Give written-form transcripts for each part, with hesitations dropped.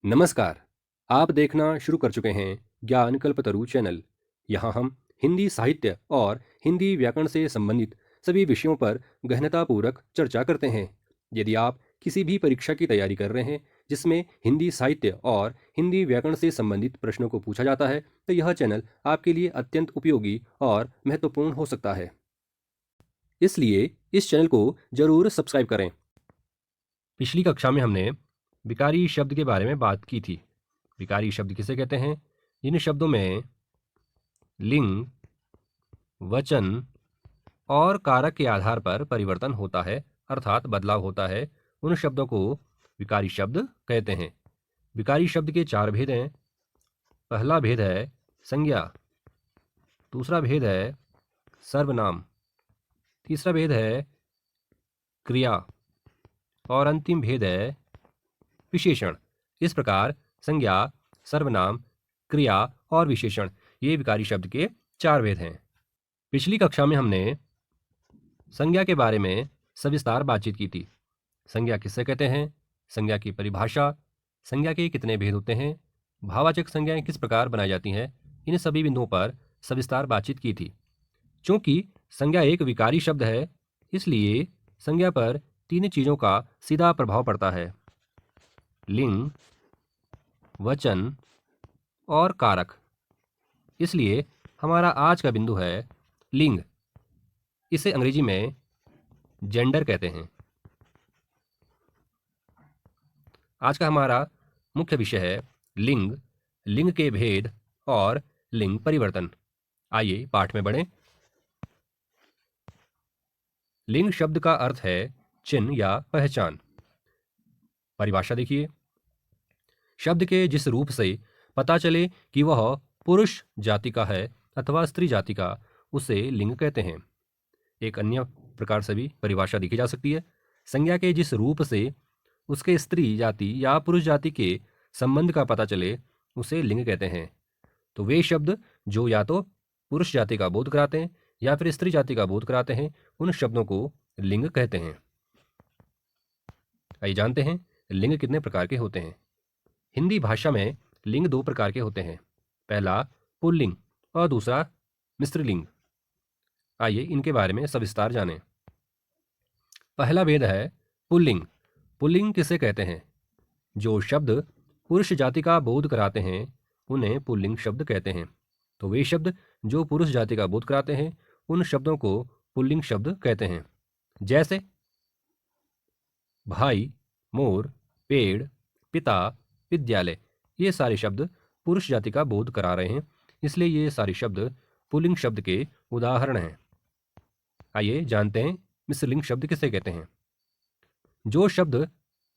नमस्कार। आप देखना शुरू कर चुके हैं ज्ञान कल्पतरु चैनल। यहाँ हम हिंदी साहित्य और हिंदी व्याकरण से संबंधित सभी विषयों पर गहनतापूर्वक चर्चा करते हैं। यदि आप किसी भी परीक्षा की तैयारी कर रहे हैं जिसमें हिंदी साहित्य और हिंदी व्याकरण से संबंधित प्रश्नों को पूछा जाता है, तो यह चैनल आपके लिए अत्यंत उपयोगी और महत्वपूर्ण हो सकता है। इसलिए इस चैनल को जरूर सब्सक्राइब करें। पिछली कक्षा में हमने विकारी शब्द के बारे में बात की थी। विकारी शब्द किसे कहते हैं? जिन शब्दों में लिंग, वचन और कारक के आधार पर परिवर्तन होता है, अर्थात बदलाव होता है, उन शब्दों को विकारी शब्द कहते हैं। विकारी शब्द के चार भेद हैं। पहला भेद है संज्ञा, दूसरा भेद है सर्वनाम, तीसरा भेद है क्रिया और अंतिम भेद है विशेषण। इस प्रकार संज्ञा, सर्वनाम, क्रिया और विशेषण, ये विकारी शब्द के चार भेद हैं। पिछली कक्षा में हमने संज्ञा के बारे में सविस्तार बातचीत की थी। संज्ञा किससे कहते हैं, संज्ञा की परिभाषा, संज्ञा के कितने भेद होते हैं, भाववाचक संज्ञाएं किस प्रकार बनाई जाती हैं, इन सभी बिंदुओं पर सविस्तार बातचीत की थी। चूंकि संज्ञा एक विकारी शब्द है, इसलिए संज्ञा पर तीन चीजों का सीधा प्रभाव पड़ता है: लिंग, वचन और कारक। इसलिए हमारा आज का बिंदु है लिंग। इसे अंग्रेजी में जेंडर कहते हैं। आज का हमारा मुख्य विषय है लिंग, लिंग के भेद और लिंग परिवर्तन। आइए पाठ में बढ़ें। लिंग शब्द का अर्थ है चिन्ह या पहचान। परिभाषा देखिए। शब्द के जिस रूप से पता चले कि वह पुरुष जाति का है अथवा स्त्री जाति का, उसे लिंग कहते हैं। एक अन्य प्रकार से भी परिभाषा देखी जा सकती है। संज्ञा के जिस रूप से उसके स्त्री जाति या पुरुष जाति के संबंध का पता चले, उसे लिंग कहते हैं। तो वे शब्द जो या तो पुरुष जाति का बोध कराते हैं या फिर स्त्री जाति का बोध कराते हैं, उन शब्दों को लिंग कहते हैं। आइए जानते हैं लिंग कितने प्रकार के होते हैं। हिंदी भाषा में लिंग दो प्रकार के होते हैं। पहला पुल्लिंग और दूसरा मिश्रलिंग। आइए इनके बारे में सविस्तार जानें। पहला भेद है पुल्लिंग। पुल्लिंग किसे कहते हैं? जो शब्द पुरुष जाति का बोध कराते हैं, उन्हें पुल्लिंग शब्द कहते हैं। तो वे शब्द जो पुरुष जाति का बोध कराते हैं, उन शब्दों को पुल्लिंग शब्द कहते हैं। जैसे भाई, मोर, पेड़, पिता, विद्यालय, ये सारे शब्द पुरुष जाति का बोध करा रहे हैं, इसलिए ये सारे शब्द पुल्लिंग शब्द के उदाहरण हैं। आइए जानते हैं मिश्रलिंग शब्द किसे कहते हैं। जो शब्द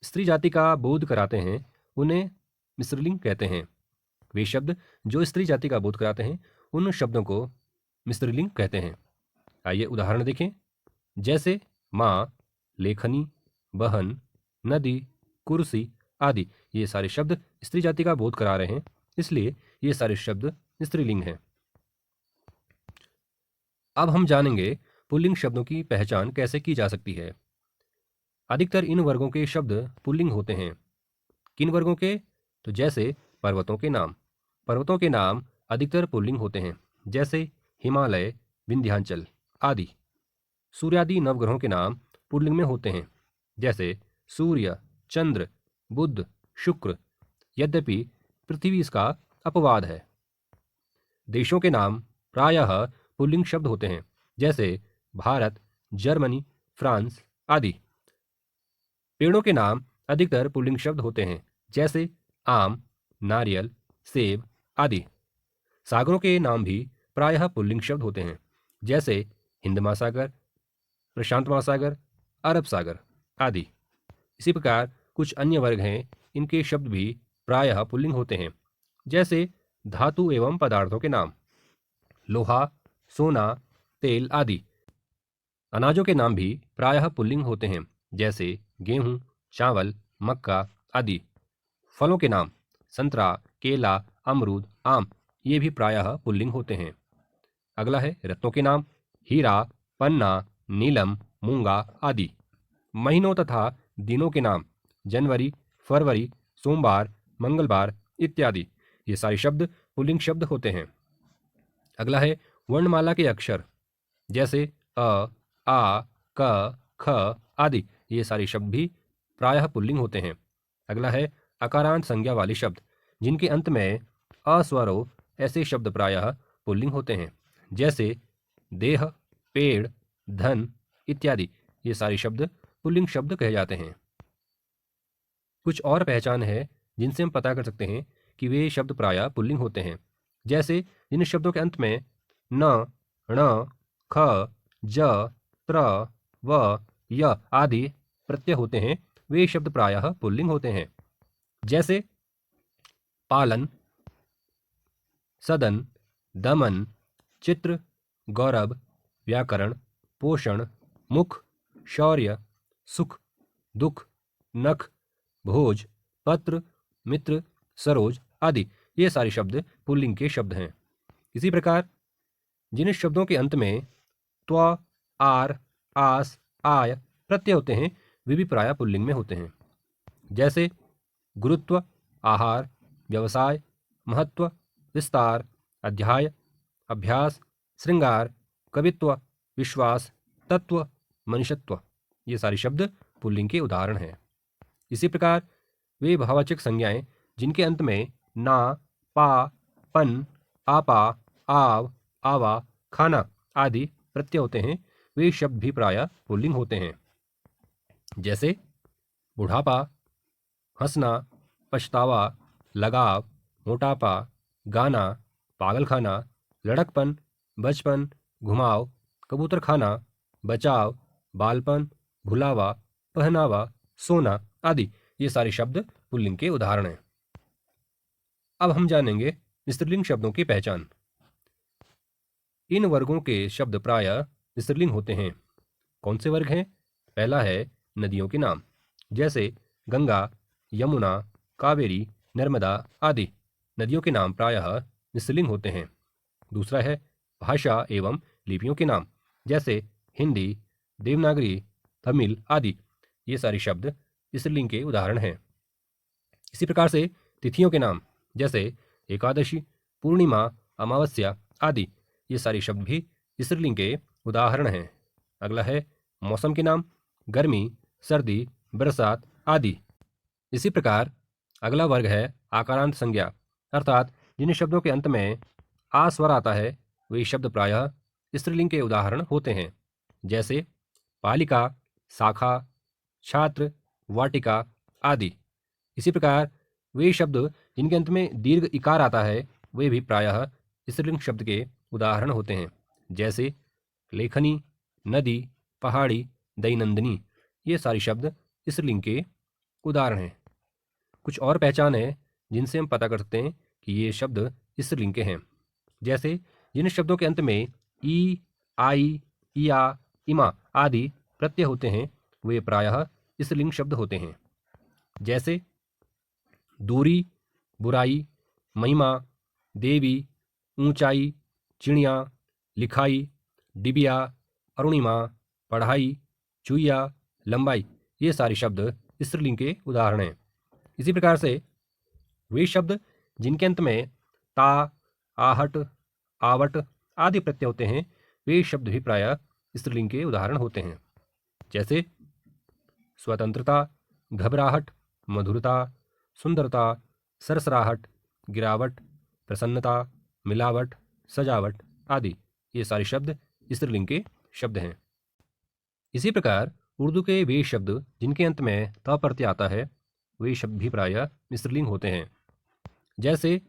स्त्री जाति का बोध कराते हैं, उन्हें मिश्रलिंग कहते हैं। वे शब्द जो स्त्री जाति का बोध कराते हैं, उन शब्दों को मिश्रलिंग कहते हैं। आइए उदाहरण देखें। जैसे माँ, लेखनी, बहन, नदी, कुर्सी आदि, ये सारे शब्द स्त्री जाति का बोध करा रहे हैं, इसलिए ये सारे शब्द स्त्रीलिंग हैं। अब हम जानेंगे पुल्लिंग शब्दों की पहचान कैसे की जा सकती है। अधिकतर इन वर्गों के शब्द पुल्लिंग होते हैं। किन वर्गों के? तो जैसे पर्वतों के नाम। पर्वतों के नाम अधिकतर पुल्लिंग होते हैं, जैसे हिमालय, विंध्याचल आदि। सूर्यादि नवग्रहों के नाम पुल्लिंग में होते हैं, जैसे सूर्य, चंद्र, बुध, शुक्र, यद्यपि पृथ्वी इसका अपवाद है। देशों के नाम प्रायः पुल्लिंग शब्द होते हैं, जैसे भारत, जर्मनी, फ्रांस आदि। पेड़ों के नाम अधिकतर पुल्लिंग शब्द होते हैं, जैसे आम, नारियल, सेब आदि। सागरों के नाम भी प्रायः पुल्लिंग शब्द होते हैं, जैसे हिंद महासागर, प्रशांत महासागर, अरब सागर आदि। इसी प्रकार कुछ अन्य वर्ग हैं, इनके शब्द भी प्रायः पुल्लिंग होते हैं, जैसे धातु एवं पदार्थों के नाम, लोहा, सोना, तेल आदि। अनाजों के नाम भी प्रायः पुल्लिंग होते हैं, जैसे गेहूं, चावल, मक्का आदि। फलों के नाम संतरा, केला, अमरूद, आम, ये भी प्रायः पुल्लिंग होते हैं। अगला है रत्नों के नाम, हीरा, पन्ना, नीलम, मूंगा आदि। महीनों तथा दिनों के नाम जनवरी, फरवरी, सोमवार, मंगलवार इत्यादि। ये सारे शब्द पुल्लिंग शब्द होते हैं। अगला है वर्णमाला के अक्षर, जैसे अ, आ, क, ख आदि। ये सारे शब्द भी प्रायः पुल्लिंग होते हैं। अगला है अकारांत संज्ञा वाले शब्द, जिनके अंत में अ स्वर हो, ऐसे शब्द प्रायः पुल्लिंग होते हैं। जैसे देह, पेड़, धन इत्यादि। ये सारे शब्द पुल्लिंग शब्द कहे जाते हैं। कुछ और पहचान है जिनसे हम पता कर सकते हैं कि वे शब्द प्रायः पुल्लिंग होते हैं। जैसे जिन शब्दों के अंत में न, ण, ख, ज, त्र, व, य आदि प्रत्यय होते हैं, वे शब्द प्रायः पुल्लिंग होते हैं। जैसे पालन, सदन, दमन, चित्र, गौरव, व्याकरण, पोषण, मुख, शौर्य, सुख, दुख, नख, भोज, पत्र, मित्र, सरोज आदि। ये सारे शब्द पुल्लिंग के शब्द हैं। इसी प्रकार जिन शब्दों के अंत में त्व, आर, आस, आय प्रत्यय होते हैं, वे भी प्रायः पुल्लिंग में होते हैं। जैसे गुरुत्व, आहार, व्यवसाय, महत्व, विस्तार, अध्याय, अभ्यास, श्रृंगार, कवित्व, विश्वास, तत्व, मनुष्यत्व। ये सारे शब्द पुल्लिंग के उदाहरण हैं। इसी प्रकार वे भाववाचक संज्ञाएं जिनके अंत में ना, पा, पन, आपा, आव, आवा, खाना आदि प्रत्यय होते हैं, वे शब्द भी प्रायः पुल्लिंग होते हैं। जैसे बुढ़ापा, हंसना, पछतावा, लगाव, मोटापा, गाना, पागलखाना, लड़कपन, बचपन, घुमाव, कबूतर खाना, बचाव, बालपन, भुलावा, पहनावा, सोना आदि। ये सारे शब्द पुल्लिंग के उदाहरण हैं। अब हम जानेंगे स्त्रीलिंग शब्दों की पहचान। इन वर्गों के शब्द प्रायः स्त्रीलिंग होते हैं। कौन से वर्ग हैं? पहला है नदियों के नाम, जैसे गंगा, यमुना, कावेरी, नर्मदा आदि। नदियों के नाम प्रायः स्त्रीलिंग होते हैं। दूसरा है भाषा एवं लिपियों के नाम, जैसे हिंदी, देवनागरी, तमिल आदि। ये सारे शब्द स्त्रीलिंग के उदाहरण हैं। इसी प्रकार से तिथियों के नाम, जैसे एकादशी, पूर्णिमा, अमावस्या आदि। ये सारे शब्द भी स्त्रीलिंग के उदाहरण हैं। अगला है मौसम के नाम, गर्मी, सर्दी, बरसात आदि। इसी प्रकार अगला वर्ग है आकारांत संज्ञा, अर्थात जिन शब्दों के अंत में आ स्वर आता है, वे शब्द प्रायः स्त्रीलिंग के उदाहरण होते हैं। जैसे पालिका, शाखा, छात्र, वाटिका आदि। इसी प्रकार वे शब्द जिनके अंत में दीर्घ इकार आता है, वे भी प्रायः स्त्रीलिंग शब्द के उदाहरण होते हैं। जैसे लेखनी, नदी, पहाड़ी, दैनंदिनी। ये सारे शब्द स्त्रीलिंग के उदाहरण हैं। कुछ और पहचान है जिनसे हम पता कर सकते हैं कि ये शब्द स्त्रीलिंग के हैं। जैसे जिन शब्दों के अंत में ई, आई, इया, इमा आदि प्रत्यय होते हैं, वे प्रायः स्त्रीलिंग शब्द होते हैं। जैसे दूरी, बुराई, महिमा, देवी, ऊंचाई, चिड़िया, लिखाई, डिबिया, अरुणिमा, पढ़ाई, चुईया, लंबाई। ये सारे शब्द स्त्रीलिंग के उदाहरण हैं। इसी प्रकार से वे शब्द जिनके अंत में ता, आहट, आवट आदि प्रत्यय होते हैं, वे शब्द भी प्रायः स्त्रीलिंग के उदाहरण होते हैं। जैसे स्वतंत्रता, घबराहट, मधुरता, सुंदरता, सरसराहट, गिरावट, प्रसन्नता, मिलावट, सजावट आदि। ये सारे शब्द स्त्रीलिंग के शब्द हैं। इसी प्रकार उर्दू के वे शब्द जिनके अंत में त प्रत्यय आता है, वे शब्द भी प्रायः स्त्रीलिंग होते हैं। जैसे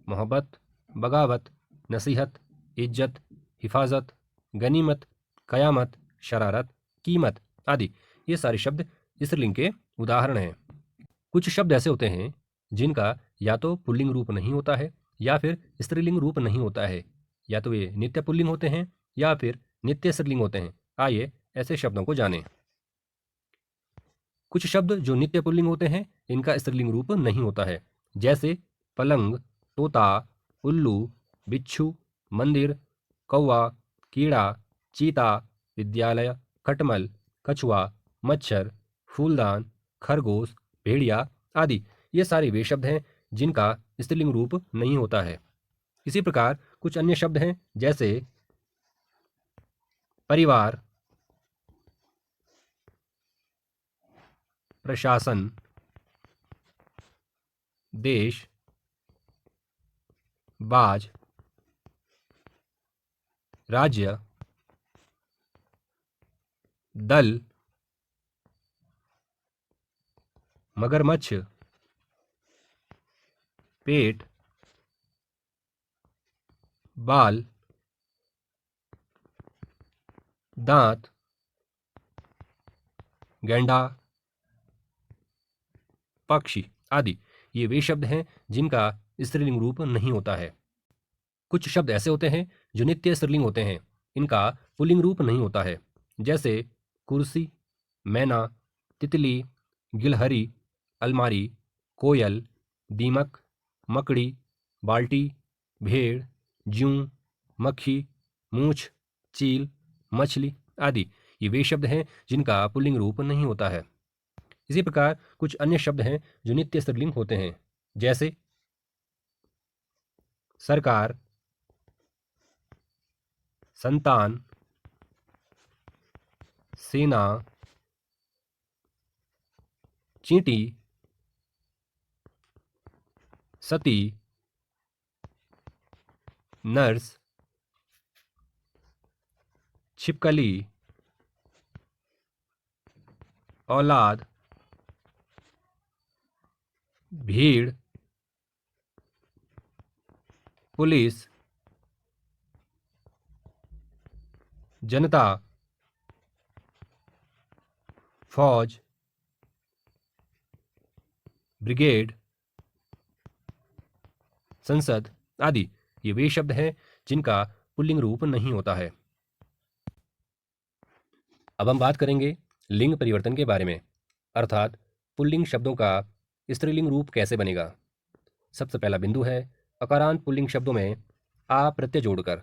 मोहब्बत, बगावत, नसीहत, इज्जत, हिफाजत, गनीमत, कयामत, शरारत, कीमत आदि। ये सारे शब्द स्त्रीलिंग के उदाहरण हैं। कुछ शब्द ऐसे होते हैं जिनका या तो पुल्लिंग रूप नहीं होता है या फिर स्त्रीलिंग रूप नहीं होता है, या तो ये नित्य पुल्लिंग होते हैं या फिर नित्य स्त्रीलिंग होते हैं। आइए ऐसे शब्दों को जानें। कुछ शब्द जो नित्य पुल्लिंग होते हैं, इनका स्त्रीलिंग रूप नहीं होता है। जैसे पलंग, तोता, उल्लू, बिच्छू, मंदिर, कौवा, कीड़ा, चीता, विद्यालय, खटमल, कछुआ, मच्छर, फूलदान, खरगोश, भेड़िया आदि। ये सारे वे शब्द हैं जिनका स्त्रीलिंग रूप नहीं होता है। इसी प्रकार कुछ अन्य शब्द हैं जैसे परिवार, प्रशासन, देश, बाज, राज्य, दल, मगरमच्छ, पेट, बाल, दांत, गैंडा, पक्षी आदि ये वे शब्द हैं जिनका स्त्रीलिंग रूप नहीं होता है। कुछ शब्द ऐसे होते हैं जो नित्य स्त्रीलिंग होते हैं, इनका पुल्लिंग रूप नहीं होता है, जैसे कुर्सी, मैना, तितली, गिलहरी, अलमारी, कोयल, दीमक, मकड़ी, बाल्टी, भेड़, जूं, मक्खी, मूछ, चील, मछली आदि ये वे शब्द हैं जिनका पुल्लिंग रूप नहीं होता है। इसी प्रकार कुछ अन्य शब्द हैं जो नित्य स्त्रीलिंग होते हैं, जैसे सरकार, संतान, सेना, चींटी, सती, नर्स, छिपकली, औलाद, भीड़, पुलिस, जनता, फौज, ब्रिगेड, संसद आदि ये वे शब्द हैं जिनका पुल्लिंग रूप नहीं होता है। अब हम बात करेंगे लिंग परिवर्तन के बारे में, अर्थात पुल्लिंग शब्दों का स्त्रीलिंग रूप कैसे बनेगा। सबसे पहला बिंदु है अकारांत पुल्लिंग शब्दों में आ प्रत्यय जोड़कर।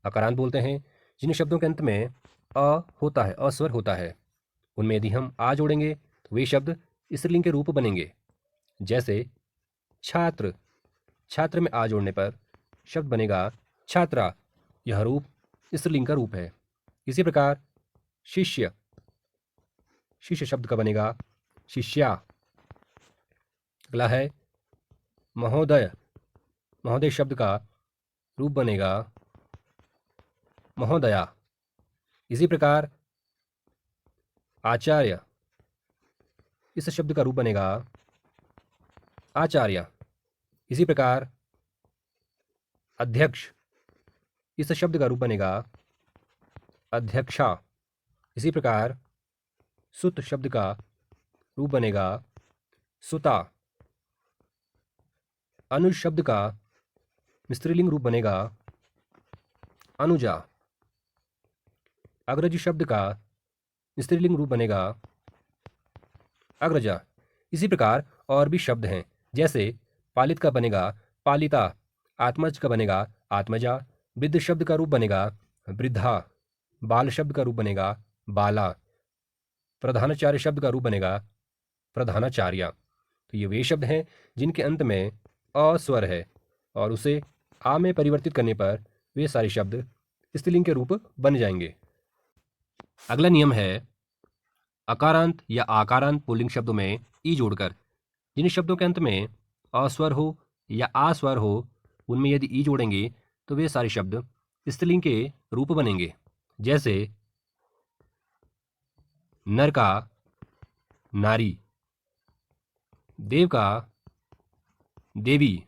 अकारांत बोलते हैं जिन शब्दों के अंत में अ होता है, अस्वर होता है, उनमें यदि हम आ जोड़ेंगे तो वे शब्द स्त्रीलिंग के रूप बनेंगे। जैसे छात्र, छात्र में आ जोड़ने पर शब्द बनेगा छात्रा, यह रूप स्त्रीलिंग का रूप है। इसी प्रकार शिष्य, शिष्य शब्द का बनेगा शिष्या। अगला है महोदय, महोदय शब्द का रूप बनेगा महोदया। इसी प्रकार आचार्य, इस शब्द का रूप बनेगा आचार्य। इसी प्रकार अध्यक्ष, इस शब्द का रूप बनेगा अध्यक्षा। इसी प्रकार सुत शब्द का रूप बनेगा सुता। अनुज शब्द का स्त्रीलिंग रूप बनेगा अनुजा। अग्रज शब्द का स्त्रीलिंग रूप बनेगा अग्रजा। इसी प्रकार और भी शब्द हैं, जैसे पालित का बनेगा पालिता, आत्मज का बनेगा आत्मजा, वृद्ध शब्द का रूप बनेगा वृद्धा, बाल शब्द का रूप बनेगा बाला, प्रधानाचार्य शब्द का रूप बनेगा प्रधानाचार्या। तो ये वे शब्द हैं जिनके अंत में अ स्वर है और उसे आ में परिवर्तित करने पर वे सारे शब्द स्त्रीलिंग के रूप बन जाएंगे। अगला नियम है अकारांत या आकारांत पुल्लिंग शब्दों में ई जोड़कर। जिन शब्दों के अंत में अस्वर हो या आ स्वर हो, उनमें यदि ई जोड़ेंगे तो वे सारे शब्द स्त्रीलिंग के रूप बनेंगे। जैसे नर का नारी, देव का देवी,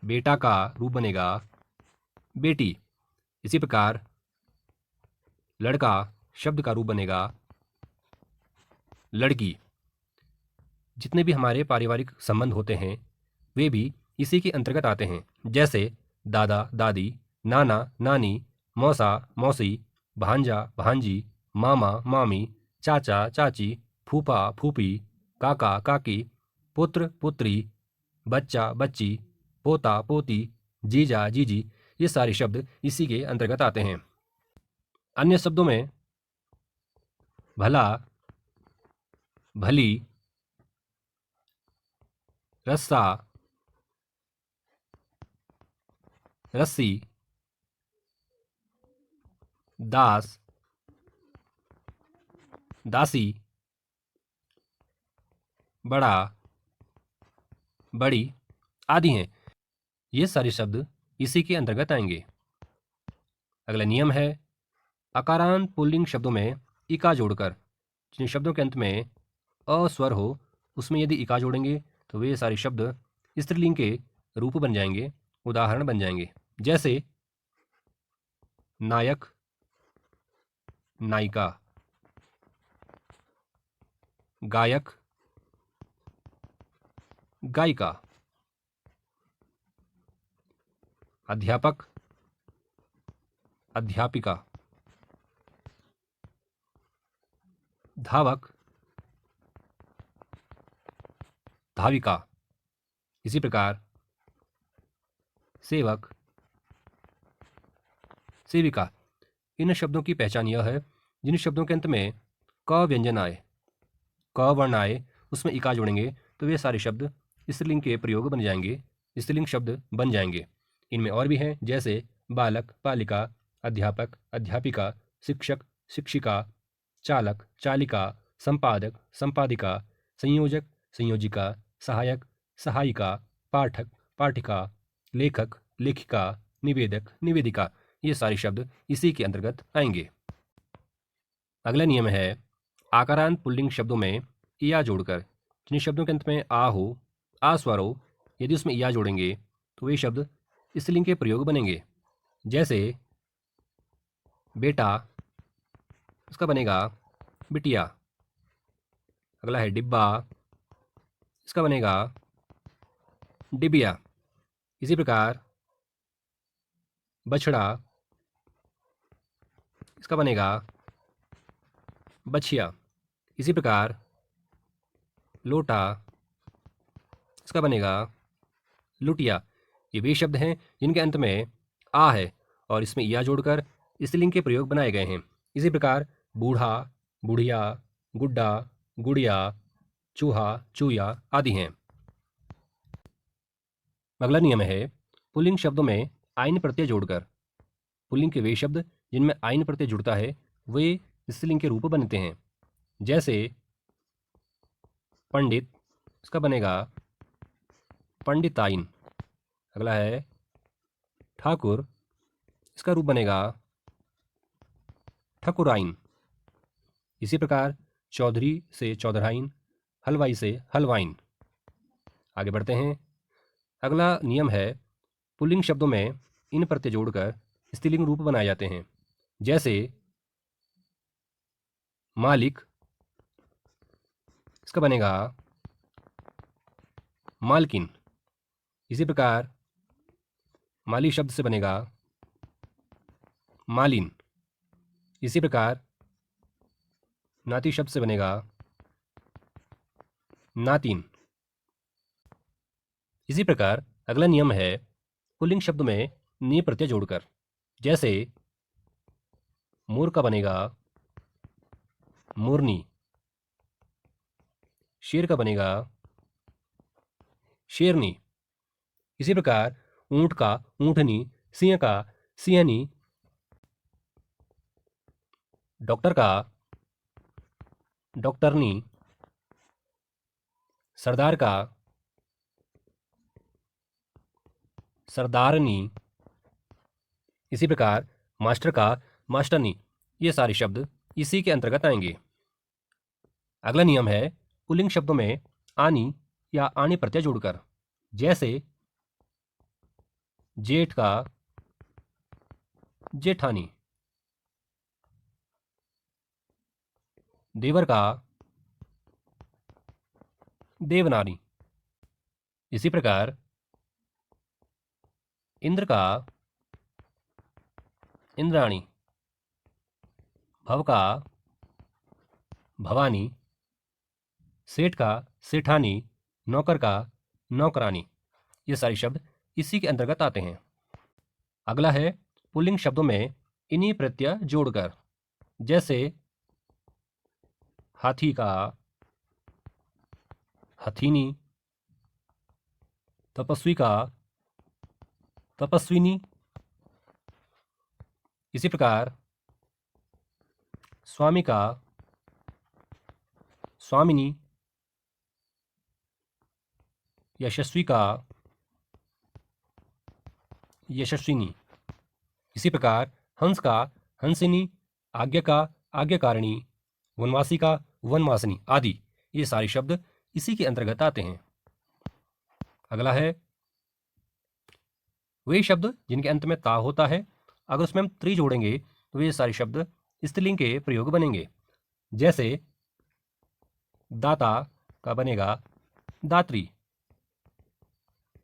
बेटा का रूप बनेगा बेटी। इसी प्रकार लड़का शब्द का रूप बनेगा लड़की। जितने भी हमारे पारिवारिक संबंध होते हैं वे भी इसी के अंतर्गत आते हैं, जैसे दादा दादी, नाना नानी, मौसा मौसी, भांजा भांजी, मामा मामी, चाचा चाची, फूफा फूफी, काका काकी, पुत्र पुत्री, बच्चा बच्ची, पोता पोती, जीजा जीजी, ये सारे शब्द इसी के अंतर्गत आते हैं। अन्य शब्दों में भला, भली, रस्सा, रस्सी, दास, दासी, बड़ा, बड़ी आदि हैं। ये सारे शब्द इसी के अंतर्गत आएंगे। अगला नियम है अकारांत पुल्लिंग शब्दों में इका जोड़कर, जिन शब्दों के अंत में अ स्वर हो उसमें यदि इका जोड़ेंगे तो वे सारे शब्द स्त्रीलिंग के रूप बन जाएंगे, उदाहरण बन जाएंगे। जैसे नायक, नायिका, गायक, गायिका, अध्यापक, अध्यापिका, धावक, धाविका। इसी प्रकार सेवक, सेविका। इन शब्दों की पहचान यह है जिन शब्दों के अंत में क व्यंजन आए, क वर्ण आए, उसमें इका जोड़ेंगे तो वे सारे शब्द स्त्रीलिंग के प्रयोग बन जाएंगे, स्त्रीलिंग शब्द बन जाएंगे। इनमें और भी हैं, जैसे बालक, बालिका, अध्यापक, अध्यापिका, शिक्षक, शिक्षिका, चालक, चालिका, संपादक, संपादिका, संयोजक, संयोजिका, सहायक, सहायिका, पाठक, पाठिका, लेखक, लेखिका, निवेदक, निवेदिका। ये सारे शब्द इसी के अंतर्गत आएंगे। अगला नियम है आकारांत पुल्लिंग शब्दों में इया जोड़कर, जिन शब्दों के अंत में आ हो, आ स्वर हो, यदि उसमें इया जोड़ेंगे तो वे शब्द स्त्रीलिंग के प्रयोग बनेंगे। जैसे बेटा, इसका बनेगा बिटिया। अगला है डिब्बा, इसका बनेगा डिबिया। इसी प्रकार बछड़ा, इसका बनेगा बछिया। इसी प्रकार लोटा, इसका बनेगा लुटिया। ये वे शब्द हैं जिनके अंत में आ है और इसमें या जोड़कर स्त्रीलिंग के प्रयोग बनाए गए हैं। इसी प्रकार बूढ़ा, बुढ़िया, गुड्डा, गुड़िया, चूहा, चूया आदि हैं। अगला नियम है पुल्लिंग शब्दों में आइन प्रत्यय जोड़कर, पुल्लिंग के वे शब्द जिनमें आइन प्रत्यय जुड़ता है वे स्त्रीलिंग के रूप बनते हैं। जैसे पंडित, इसका बनेगा पंडिताइन। अगला है ठाकुर, इसका रूप बनेगा ठकुराइन। इसी प्रकार चौधरी से चौधराइन, हलवाई से हलवाइन। आगे बढ़ते हैं। अगला नियम है पुल्लिंग शब्दों में इन प्रत्यय जोड़कर स्त्रीलिंग रूप बनाए जाते हैं। जैसे मालिक, इसका बनेगा मालकिन। इसी प्रकार माली शब्द से बनेगा मालिन। इसी प्रकार नाती शब्द से बनेगा नातिन। इसी प्रकार अगला नियम है पुल्लिंग शब्द में नी प्रत्यय जोड़कर। जैसे मोर का बनेगा मोरनी, शेर का बनेगा शेरनी। इसी प्रकार ऊंट का ऊंटनी, सिंह का सिंहनी, डॉक्टर का डॉक्टरनी, सरदार का सरदारनी। इसी प्रकार मास्टर का मास्टरनी। ये सारे शब्द इसी के अंतर्गत आएंगे। अगला नियम है पुल्लिंग शब्दों में आनी या आनी प्रत्यय जोड़कर। जैसे जेठ का जेठानी, देवर का देवनानी। इसी प्रकार इंद्र का इंद्राणी, भव का भवानी, सेठ का सेठानी, नौकर का नौकरानी। ये सारे शब्द इसी के अंतर्गत आते हैं। अगला है पुल्लिंग शब्दों में इन्हीं प्रत्यय जोड़कर। जैसे हाथी का हथीनी, तपस्वी का तपस्विनी। इसी प्रकार स्वामी का स्वामिनी, यशस्वी का यशस्विनी। इसी प्रकार हंस का हंसिनी, आज्ञा का आज्ञाकारिणी, वनवासी का वनवासिनी आदि ये सारे शब्द इसी के अंतर्गत आते हैं। अगला है वे शब्द जिनके अंत में ता होता है, अगर उसमें हम त्रि जोड़ेंगे तो ये सारे शब्द स्त्रीलिंग के प्रयोग बनेंगे। जैसे दाता का बनेगा दात्री,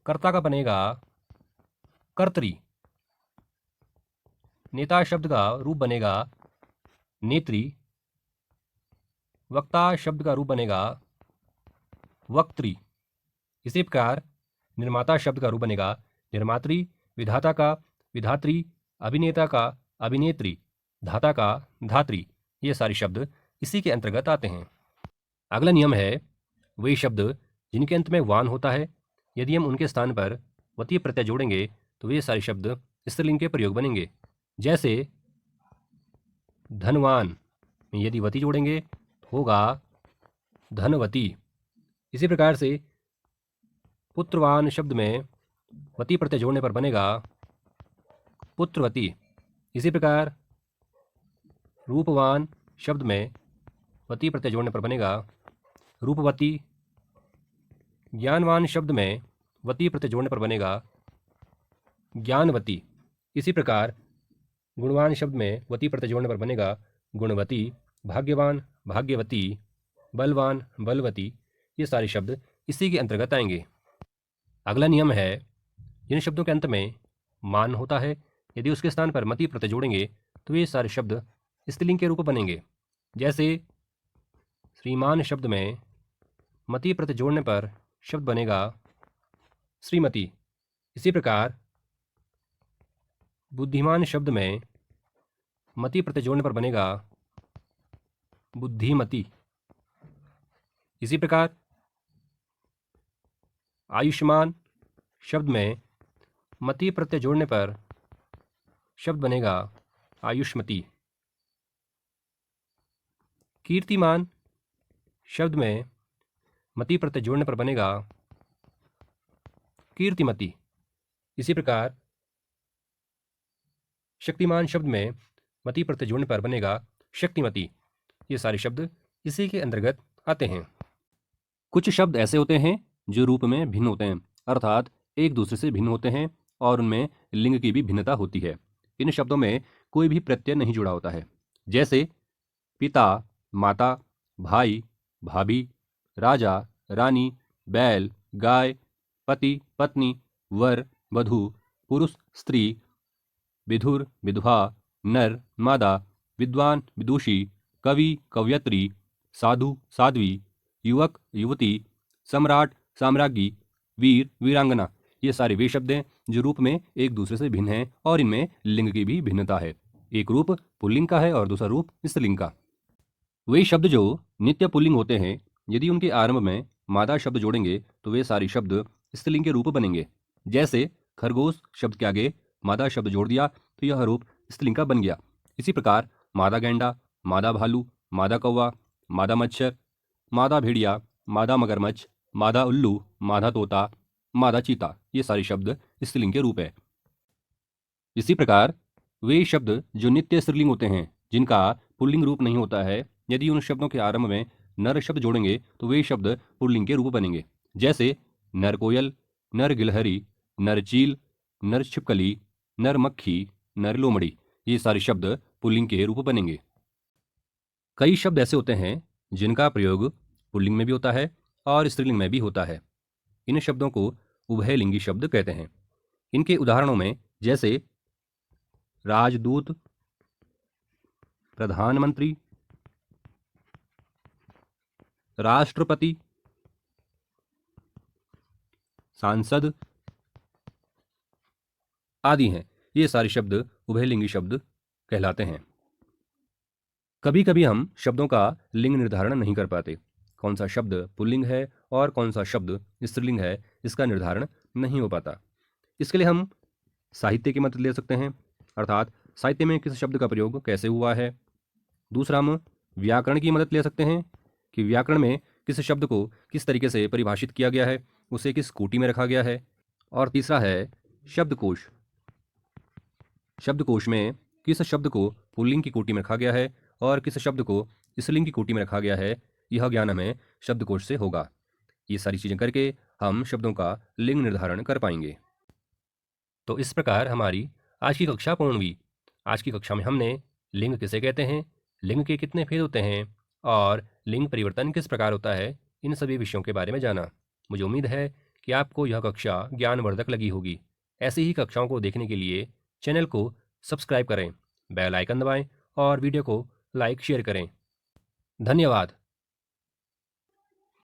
कर्ता का बनेगा कर्त्री, नेता शब्द का रूप बनेगा नेत्री, वक्ता शब्द का रूप बनेगा वक्त्री। इसी प्रकार निर्माता शब्द का रूप बनेगा निर्मात्री, विधाता का विधात्री, अभिनेता का अभिनेत्री, धाता का धात्री। ये सारे शब्द इसी के अंतर्गत आते हैं। अगला नियम है वे शब्द जिनके अंत में वान होता है, यदि हम उनके स्थान पर वती प्रत्यय जोड़ेंगे तो वे सारे शब्द स्त्रीलिंग के प्रयोग बनेंगे। जैसे धनवान में यदि वती जोड़ेंगे तो होगा धनवती। इसी प्रकार से पुत्रवान शब्द में वती प्रत्यय जोड़ने पर बनेगा पुत्रवती। इसी प्रकार रूपवान शब्द में वती प्रत्यय जोड़ने पर बनेगा रूपवती। ज्ञानवान शब्द में वती प्रत्यय जोड़ने पर बनेगा ज्ञानवती। इसी प्रकार गुणवान शब्द में वती प्रत्यय जोड़ने पर बनेगा गुणवती। भाग्यवान भाग्यवती, बलवान बलवती। ये सारे शब्द इसी के अंतर्गत आएंगे। अगला नियम है जिन शब्दों के अंत में मान होता है, यदि उसके स्थान पर मति प्रत्यय जोड़ेंगे तो ये सारे शब्द स्त्रीलिंग के रूप बनेंगे। जैसे श्रीमान शब्द में मति प्रत्यय जोड़ने पर शब्द बनेगा श्रीमती। इसी प्रकार बुद्धिमान शब्द में मति प्रत्यय जोड़ने पर बनेगा बुद्धिमती। इसी प्रकार आयुष्मान शब्द में मति प्रत्यय जोड़ने पर शब्द बनेगा आयुष्मती। कीर्तिमान शब्द में मति प्रत्यय जोड़ने पर बनेगा कीर्तिमती। इसी प्रकार शक्तिमान शब्द में मति प्रत्यय जोड़ने पर बनेगा शक्तिमती। ये सारे शब्द इसी के अंतर्गत आते हैं। कुछ शब्द ऐसे होते हैं जो रूप में भिन्न होते हैं, अर्थात एक दूसरे से भिन्न होते हैं और उनमें लिंग की भी भिन्नता होती है। इन शब्दों में कोई भी प्रत्यय नहीं जुड़ा होता है। जैसे पिता, माता, भाई, भाभी, राजा, रानी, बैल, गाय, पति, पत्नी, वर, वधू, पुरुष, स्त्री, विधुर, विधवा, नर, मादा, विद्वान, विदुषी, कवि, कवयत्री, साधु, साध्वी, युवक, युवती, सम्राट, साम्राज्ञी, वीर, वीरांगना। ये सारे वे शब्द हैं जो रूप में एक दूसरे से भिन्न हैं और इनमें लिंग की भी भिन्नता है। एक रूप पुल्लिंग का है और दूसरा रूप स्त्रीलिंग का। वे शब्द जो नित्य पुल्लिंग होते हैं, यदि उनके आरंभ में मादा शब्द जोड़ेंगे तो वे सारे शब्द स्त्रीलिंग के रूप बनेंगे। जैसे खरगोश शब्द के आगे मादा शब्द जोड़ दिया तो यह रूप स्त्रीलिंग का बन गया। इसी प्रकार मादा गैंडा, मादा भालू, मादा कौवा, मादा मच्छर, मादा भेड़िया, मादा मगरमच्छ, मादा उल्लू, मादा तोता, मादा चीता। ये सारे शब्द स्त्रीलिंग के रूप है। इसी प्रकार वे शब्द जो नित्य स्त्रीलिंग होते हैं, जिनका पुल्लिंग रूप नहीं होता है, यदि उन शब्दों के आरंभ में नर शब्द जोड़ेंगे तो वे शब्द पुल्लिंग के रूप बनेंगे। जैसे नर कोयल, नर गिलहरी, नर चील, नर छिपकली, नर मक्खी, नर लोमड़ी। ये सारे शब्द पुल्लिंग के रूप बनेंगे। कई शब्द ऐसे होते हैं जिनका प्रयोग पुल्लिंग में भी होता है और स्त्रीलिंग में भी होता है। इन शब्दों को उभयलिंगी शब्द कहते हैं। इनके उदाहरणों में जैसे राजदूत, प्रधानमंत्री, राष्ट्रपति, सांसद आदि हैं। ये सारे शब्द उभयलिंगी शब्द कहलाते हैं। कभी कभी हम शब्दों का लिंग निर्धारण नहीं कर पाते। कौन सा शब्द पुल्लिंग है और कौन सा शब्द स्त्रीलिंग है, इसका निर्धारण नहीं हो पाता। इसके लिए हम साहित्य की मदद ले सकते हैं, अर्थात साहित्य में किस शब्द का प्रयोग कैसे हुआ है। दूसरा, हम व्याकरण की मदद ले सकते हैं कि व्याकरण में किस शब्द को किस तरीके से परिभाषित किया गया है, उसे किस कोटि में रखा गया है। और तीसरा है शब्दकोश। शब्दकोश में किस शब्द को पुल्लिंग की कोटि में रखा गया है और किस शब्द को स्त्रीलिंग की कोटि में रखा गया है, यह ज्ञान हमें शब्दकोश से होगा। ये सारी चीज़ें करके हम शब्दों का लिंग निर्धारण कर पाएंगे। तो इस प्रकार हमारी आज की कक्षा पूर्ण हुई। आज की कक्षा में हमने लिंग किसे कहते हैं, लिंग के कितने भेद होते हैं और लिंग परिवर्तन किस प्रकार होता है, इन सभी विषयों के बारे में जाना। मुझे उम्मीद है कि आपको यह कक्षा ज्ञानवर्धक लगी होगी। ऐसी ही कक्षाओं को देखने के लिए चैनल को सब्सक्राइब करें, बेल आइकन दबाएं और वीडियो को लाइक शेयर करें। धन्यवाद।